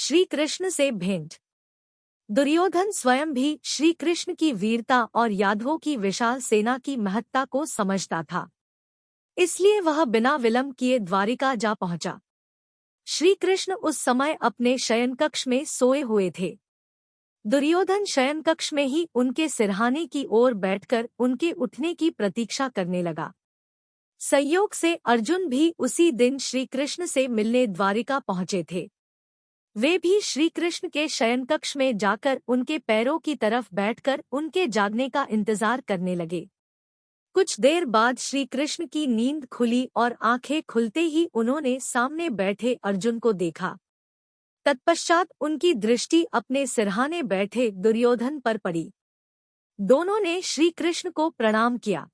श्री कृष्ण से भेंट। दुर्योधन स्वयं भी श्री कृष्ण की वीरता और यादवों की विशाल सेना की महत्ता को समझता था, इसलिए वह बिना विलंब किए द्वारिका जा पहुंचा। श्री कृष्ण उस समय अपने शयनकक्ष में सोए हुए थे। दुर्योधन शयनकक्ष में ही उनके सिरहाने की ओर बैठकर उनके उठने की प्रतीक्षा करने लगा। संयोग से अर्जुन भी उसी दिन श्री कृष्ण से मिलने द्वारिका पहुंचे थे। वे भी श्री कृष्ण के शयनकक्ष में जाकर उनके पैरों की तरफ बैठकर उनके जागने का इंतजार करने लगे। कुछ देर बाद श्री कृष्ण की नींद खुली और आंखें खुलते ही उन्होंने सामने बैठे अर्जुन को देखा। तत्पश्चात उनकी दृष्टि अपने सिरहाने बैठे दुर्योधन पर पड़ी। दोनों ने श्री कृष्ण को प्रणाम किया।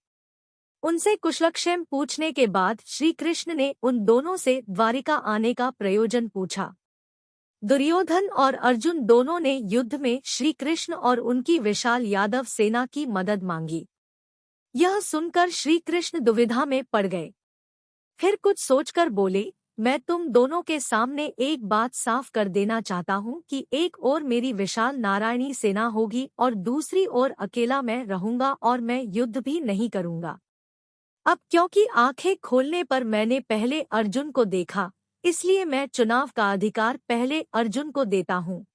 उनसे कुशलक्षेम पूछने के बाद श्री कृष्ण ने उन दोनों से द्वारिका आने का प्रयोजन पूछा। दुर्योधन और अर्जुन दोनों ने युद्ध में श्री कृष्ण और उनकी विशाल यादव सेना की मदद मांगी। यह सुनकर श्री कृष्ण दुविधा में पड़ गए। फिर कुछ सोचकर बोले, मैं तुम दोनों के सामने एक बात साफ कर देना चाहता हूँ कि एक ओर मेरी विशाल नारायणी सेना होगी और दूसरी ओर अकेला मैं रहूंगा और मैं युद्ध भी नहीं करूंगा। अब क्योंकि आंखें खोलने पर मैंने पहले अर्जुन को देखा, इसलिए मैं चुनाव का अधिकार पहले अर्जुन को देता हूँ।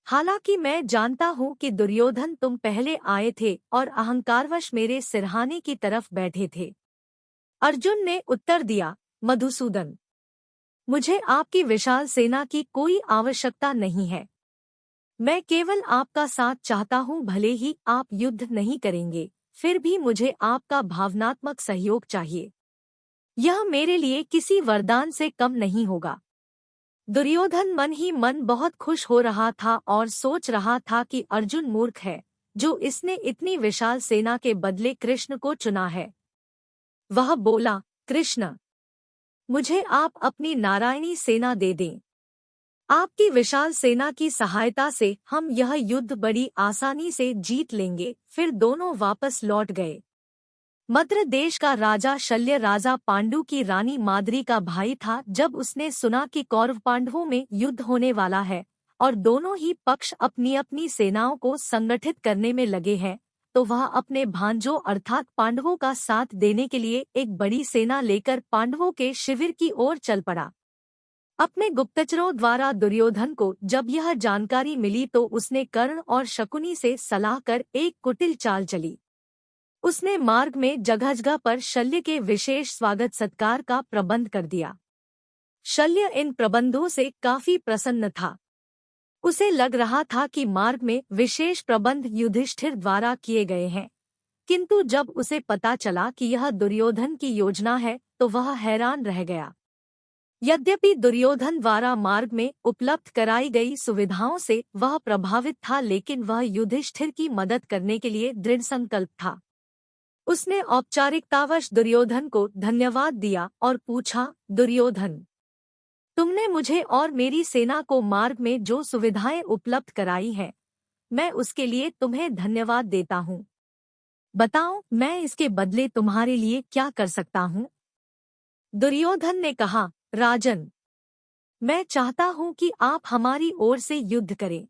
हालांकि मैं जानता हूँ कि दुर्योधन तुम पहले आए थे और अहंकारवश मेरे सिरहाने की तरफ बैठे थे। अर्जुन ने उत्तर दिया, मधुसूदन, मुझे आपकी विशाल सेना की कोई आवश्यकता नहीं है। मैं केवल आपका साथ चाहता हूँ। भले ही आप युद्ध नहीं करेंगे, फिर भी मुझे आपका भावनात्मक सहयोग चाहिए। यह मेरे लिए किसी वरदान से कम नहीं होगा। दुर्योधन मन ही मन बहुत खुश हो रहा था और सोच रहा था कि अर्जुन मूर्ख है, जो इसने इतनी विशाल सेना के बदले कृष्ण को चुना है। वह बोला, कृष्ण, मुझे आप अपनी नारायणी सेना दे दें। आपकी विशाल सेना की सहायता से हम यह युद्ध बड़ी आसानी से जीत लेंगे। फिर दोनों वापस लौट गए। मद्र देश का राजा शल्य राजा पांडु की रानी माद्री का भाई था। जब उसने सुना कि कौरव पांडवों में युद्ध होने वाला है और दोनों ही पक्ष अपनी अपनी सेनाओं को संगठित करने में लगे हैं, तो वह अपने भांजों अर्थात पांडवों का साथ देने के लिए एक बड़ी सेना लेकर पांडवों के शिविर की ओर चल पड़ा। अपने गुप्तचरों द्वारा दुर्योधन को जब यह जानकारी मिली तो उसने कर्ण और शकुनी से सलाह कर एक कुटिल चाल चली। उसने मार्ग में जगह जगह पर शल्य के विशेष स्वागत सत्कार का प्रबंध कर दिया। शल्य इन प्रबंधों से काफी प्रसन्न था। उसे लग रहा था कि मार्ग में विशेष प्रबंध युधिष्ठिर द्वारा किए गए हैं, किंतु जब उसे पता चला कि यह दुर्योधन की योजना है तो वह हैरान रह गया। यद्यपि दुर्योधन द्वारा मार्ग में उपलब्ध कराई गई सुविधाओं से वह प्रभावित था, लेकिन वह युधिष्ठिर की मदद करने के लिए दृढ़ संकल्प था। उसने औपचारिकतावश दुर्योधन को धन्यवाद दिया और पूछा, दुर्योधन, तुमने मुझे और मेरी सेना को मार्ग में जो सुविधाएं उपलब्ध कराई हैं, मैं उसके लिए तुम्हें धन्यवाद देता हूँ। बताओ, मैं इसके बदले तुम्हारे लिए क्या कर सकता हूँ? दुर्योधन ने कहा, राजन, मैं चाहता हूँ कि आप हमारी ओर से युद्ध करें।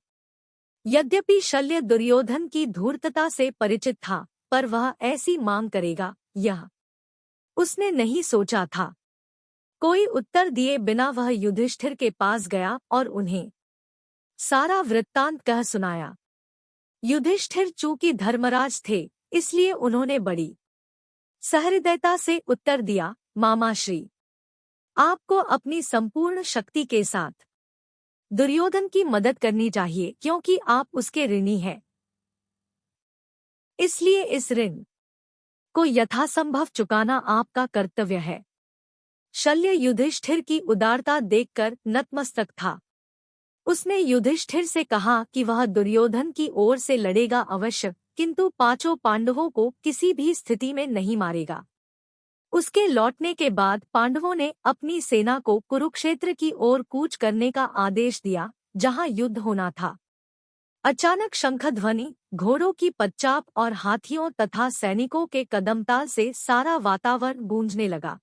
यद्यपि शल्य दुर्योधन की धूर्तता से परिचित था, पर वह ऐसी मांग करेगा, यह उसने नहीं सोचा था। कोई उत्तर दिए बिना वह युधिष्ठिर के पास गया और उन्हें सारा वृत्तांत कह सुनाया। युधिष्ठिर चूंकि धर्मराज थे, इसलिए उन्होंने बड़ी सहृदयता से उत्तर दिया, मामाश्री, आपको अपनी संपूर्ण शक्ति के साथ दुर्योधन की मदद करनी चाहिए, क्योंकि आप उसके ऋणी हैं। इसलिए इस ऋण को यथासंभव चुकाना आपका कर्तव्य है। शल्य युधिष्ठिर की उदारता देखकर नतमस्तक था। उसने युधिष्ठिर से कहा कि वह दुर्योधन की ओर से लड़ेगा अवश्य, किंतु पांचों पांडवों को किसी भी स्थिति में नहीं मारेगा। उसके लौटने के बाद पांडवों ने अपनी सेना को कुरुक्षेत्र की ओर कूच करने का आदेश दिया, जहां युद्ध होना था। अचानक शंखध्वनि, घोड़ों की पदचाप और हाथियों तथा सैनिकों के कदमताल से सारा वातावरण गूंजने लगा।